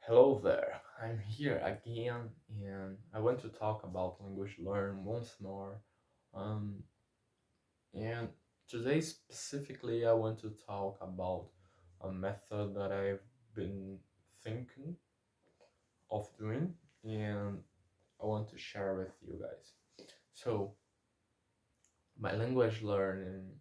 Hello there, I'm here again and I want to talk about language learn once more. Um, and today specifically, I want to talk about a method that I've been thinking of doing and I want to share with you guys. So, my language learning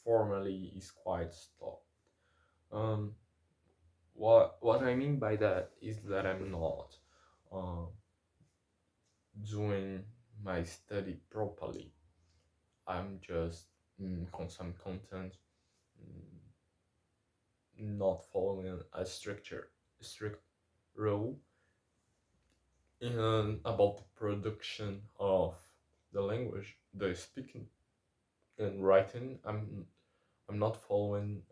formally is quite stopped. Um, what I mean by that is that I'm not. Uh, Doing my study properly. I'm just consuming content, mm, not following a strict rule and about the production of the language, the speaking and writing. I'm not following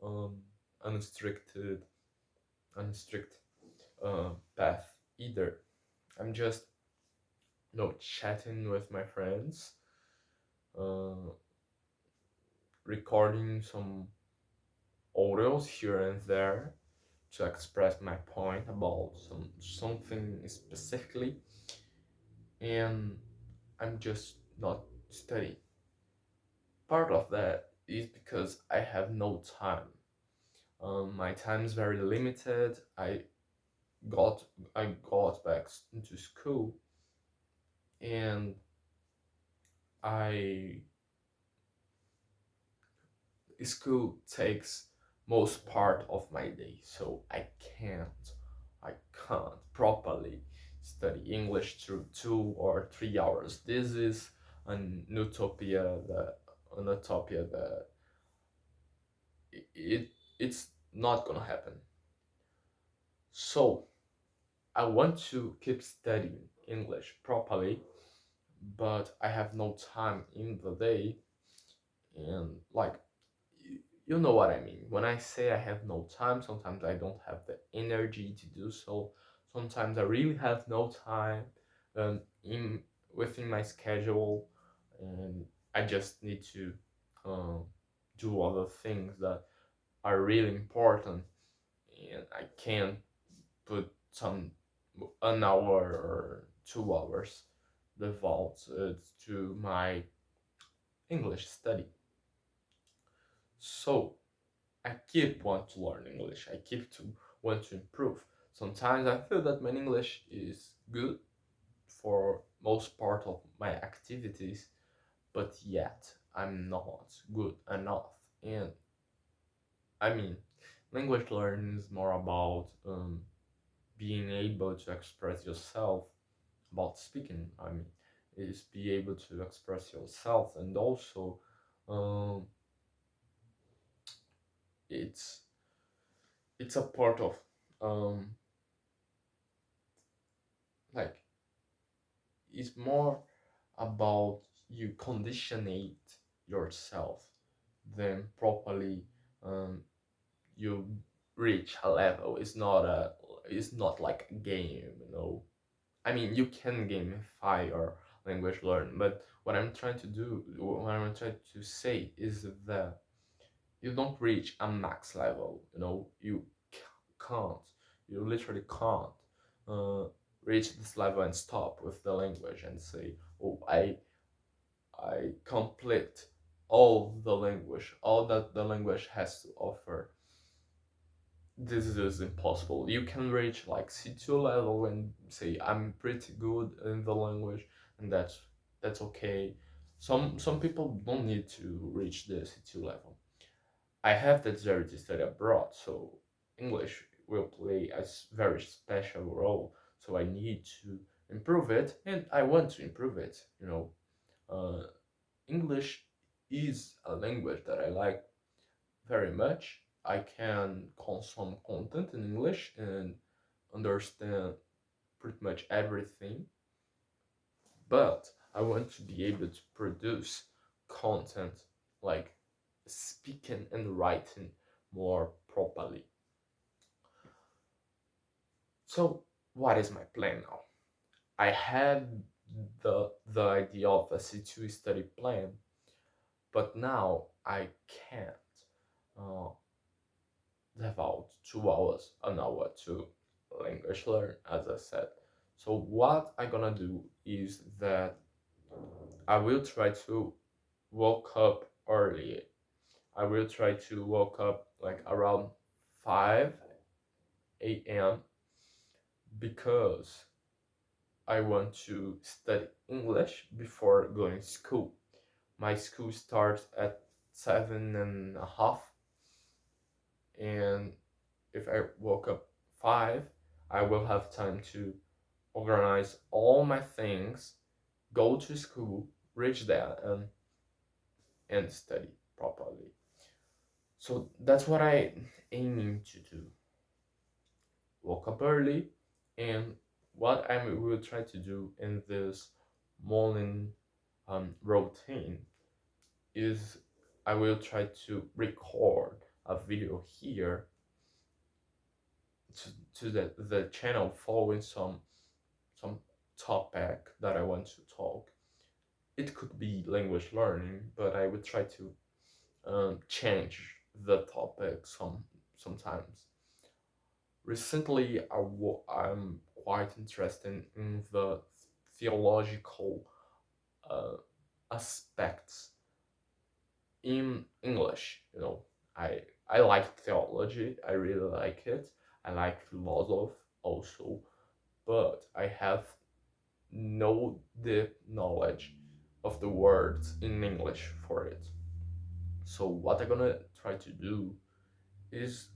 unrestricted unstrict path either. I'm just chatting with my friends, uh, recording some audios here and there to express my point about something specifically, and I'm just not studying. Part of that is because I have no time. My time is very limited. Got I got back into school, and I school takes most part of my day, so I can't properly study English through 2 or 3 hours. This is an utopia that it's not gonna happen. So I want to keep studying English properly, but I have no time in the day, and like you know what I mean. When I say I have no time, sometimes I don't have the energy to do so. Sometimes I really have no time in within my schedule, and I just need to um, do other things that are really important, and I can't put some an hour or 2 hours devoted to my English study. So I keep want to learn English. I keep to want to improve. Sometimes I feel that my English is good for most part of my activities, but yet I'm not good enough. And I mean, language learning is more about being able to express yourself. About speaking, I mean, is be able to express yourself, and also um, it's it's a part of um, like it's more about you conditionate yourself than properly um, you reach a level. It's not like a game. I mean, you can gamify your language learn, but what I'm trying to say is that you don't reach a max level. You can't. You literally can't uh, reach this level and stop with the language and say, "Oh, I complete all the language, all that the language has to offer." This is impossible. You can reach like C2 level and say, "I'm pretty good in the language," and that's okay. Some people don't need to reach the C2 level. I have the desire to study abroad, so English will play a very special role. So I need to improve it, and I want to improve it. Uh, English is a language that I like very much. I can consume content in English and understand pretty much everything, but I want to be able to produce content like speaking and writing more properly. So, what is my plan now? I had the idea of a C2 study plan, but now I can't uh, devote 2 hours, an hour to language learn, as I said. So what I'm gonna do is that I will try to wake up early. I will try to wake up like around 5 a.m. because I want to study English before going to school. My school starts at 7:30, and if I woke up 5, I will have time to organize all my things, go to school, reach there, and study properly. So that's what I aiming to do. Woke up early, and what I will try to do in this morning routine is I will try to record a video here to, to the channel following some topic that I want to talk. It could be language learning, but I would try to change the topic sometimes. Recently, I'm quite interested in the theological uh, aspects in English. I like theology. I really like it. I like philosophy also, but I have no deep knowledge of the words in English for it. So what I'm gonna try to do is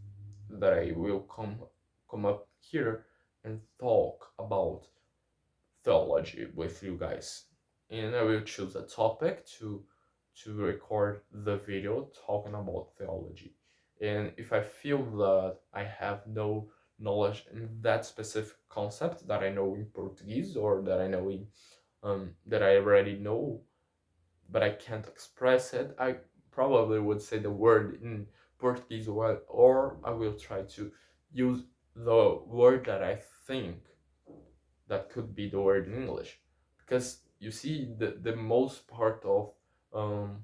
that I will come up here and talk about theology with you guys, and I will choose a topic to record the video talking about theology. And if I feel that I have no knowledge in that specific concept that I know in Portuguese, or that I know in that I already know, but I can't express it, I probably would say the word in Portuguese, or I will try to use the word that I think that could be the word in English. Because you see, the most part of um,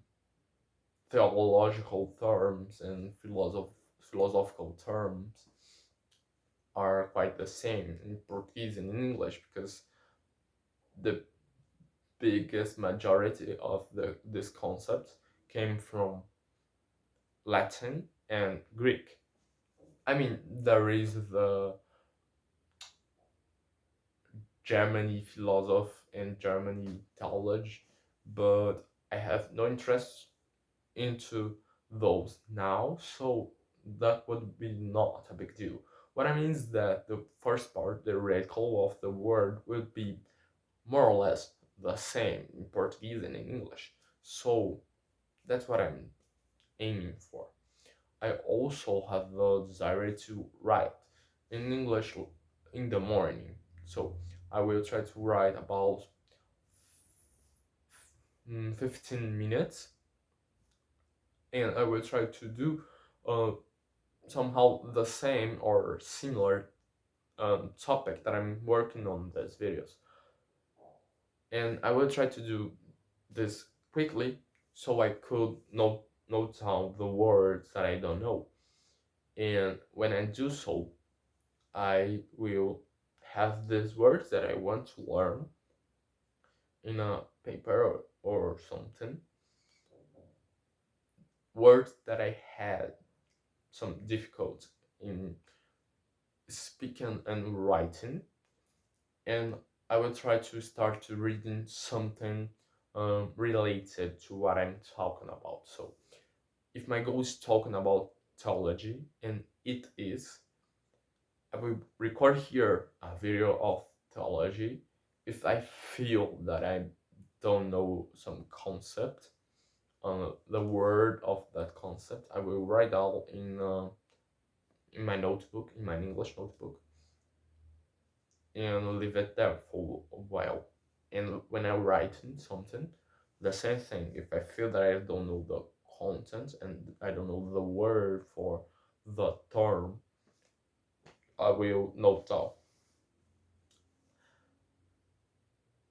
theological terms and philosophical terms are quite the same in Portuguese and in English, because the biggest majority of this concept came from Latin and Greek. I mean, there is the Germany philosophy and Germany theology, but I have no interest into those now, so that would be not a big deal. What I mean is that the first part, the radical of the word, would be more or less the same in Portuguese and in English. So that's what I'm aiming for. I also have the desire to write in English in the morning. So I will try to write about 15 minutes, and I will try to do uh, somehow the same or similar topic that I'm working on these videos. And I will try to do this quickly so I could note down the words that I don't know. And when I do so, I will have these words that I want to learn in a paper or something. Words that I had some difficulty in speaking and writing, and I will try to start to reading something related to what I'm talking about. So if my goal is talking about theology, and it is, I will record here a video of theology. If I feel that I don't know some concept, the word of that concept, I will write out in my notebook, in my English notebook, and leave it there for a while. And when I write in something, the same thing. If I feel that I don't know the content and I don't know the word for the term, I will note down.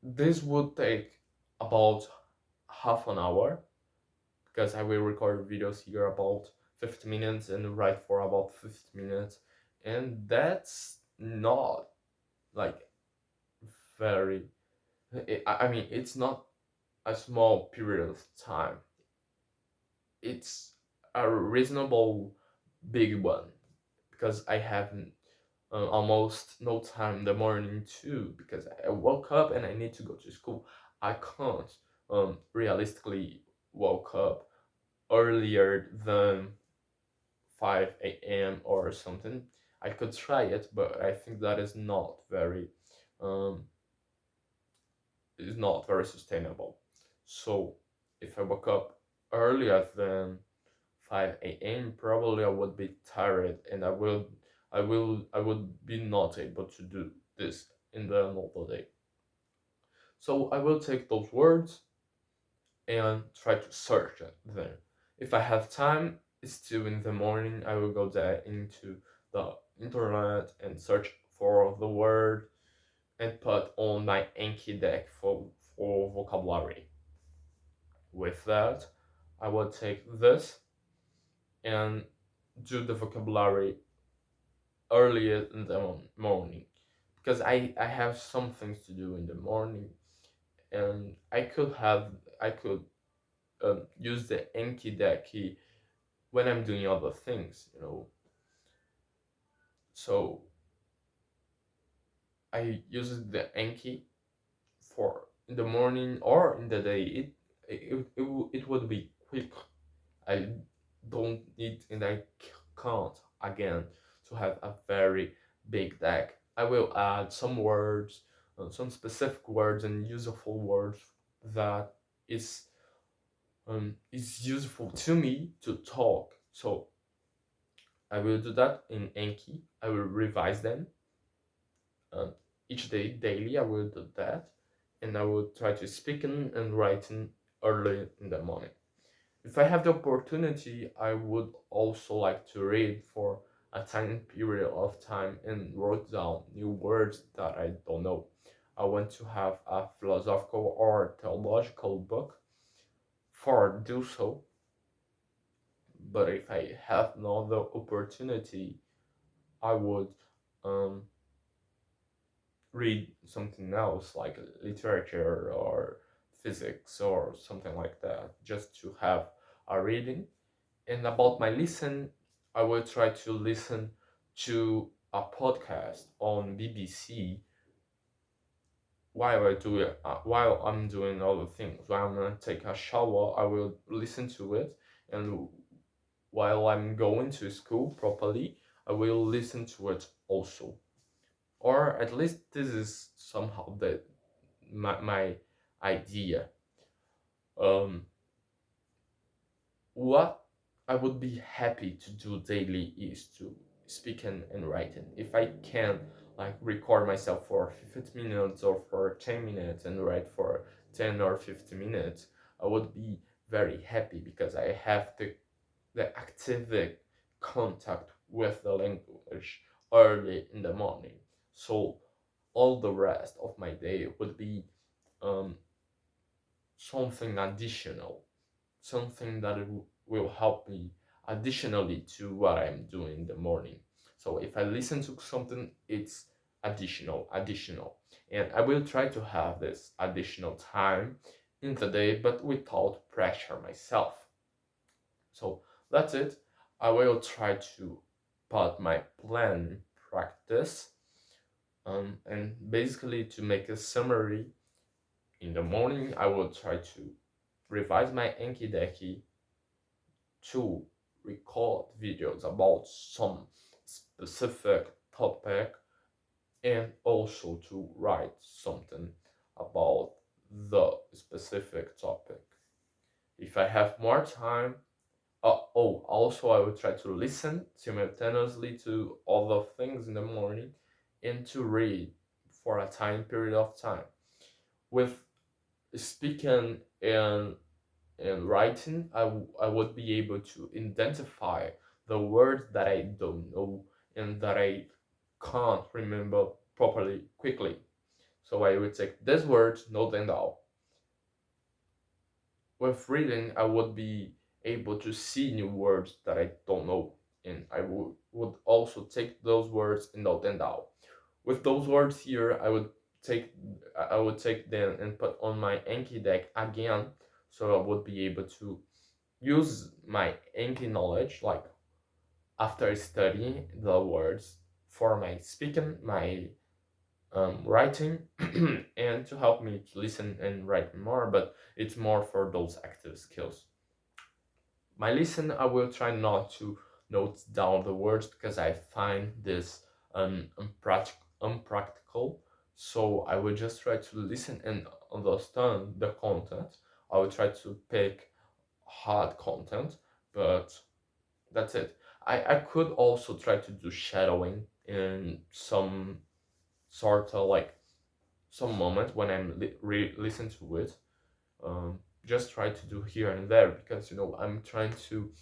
This would take about half an hour, because I will record videos here about 50 minutes and write for about 50 minutes, and that's not like very. I mean, it's not a small period of time. It's a reasonable big one because I have almost no time in the morning too because I woke up and I need to go to school. I can't realistically woke up earlier than 5 a.m. or something. I could try it, but I think that um, is not very sustainable. So if I woke up earlier than 5 a.m., probably I would be tired and I would be not able to do this in the normal day. So I will take those words and try to search them. If I have time, it's still in the morning, I will go there into the internet and search for the word and put on my Anki deck for vocabulary. With that, I will take this and do the vocabulary earlier in the morning because I have some things to do in the morning and I could use the Enki Deki when I'm doing other things, you know. So I use the Enki for in the morning or in the day. It would be quick. I don't need and I can't again to have a very big deck. I will add some words, some specific words and useful words that is is useful to me to talk. So I will do that in Enki. I will revise them um, each day daily. I will do that, and I will try to speak and writing early in the morning. If I have the opportunity, I would also like to read for a tiny period of time and write down new words that I don't know. I want to have a philosophical or theological book for do so, but if I have no the opportunity, I would um, read something else like literature or physics or something like that, just to have a reading. And about my listen, I will try to listen to a podcast on BBC while I'm doing other things. While I'm gonna take a shower, I will listen to it, and while I'm going to school properly, I will listen to it also. Or at least this is somehow my idea. Um, what I would be happy to do daily is to speak and write it. If I can like record myself for 15 minutes or for 10 minutes and write for 10 or 50 minutes, I would be very happy because I have the active contact with the language early in the morning. So all the rest of my day would be um, something additional, something that will help me additionally to what I'm doing in the morning. So if I listen to something, it's additional. And I will try to have this additional time in the day, but without pressure myself. So that's it. I will try to put my plan in practice. And basically, to make a summary, in the morning, I will try to revise my Enki Deki to record videos about some specific topic and also to write something about the specific topic. If I have more time, also I will try to listen simultaneously to other things in the morning and to read for a time period of time. With speaking and writing, I would be able to identify the words that I don't know and that I can't remember properly quickly. So I would take these words, note them down. With reading, I would be able to see new words that I don't know, and I would also take those words and note them down. With those words here, take I would take them and put on my Anki deck again, so I would be able to use my Anki knowledge, like after studying the words, for my speaking, my writing, and to help me to listen and write more. But it's more for those active skills. My listen, I will try not to note down the words because I find this unpractical. So I will just try to listen and understand the content. I will try to pick hard content, but that's it. I could also try to do shadowing in some sort of like some moment when I'm listen to it. Just try to do here and there because I'm trying to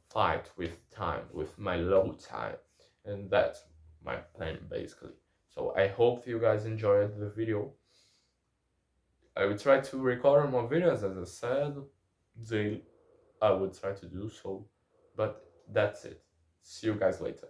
fight with time, with my low time, and that's my plan basically. So I hope you guys enjoyed the video. I will try to record more videos, as I said. They I would try to do so, but that's it. See you guys later.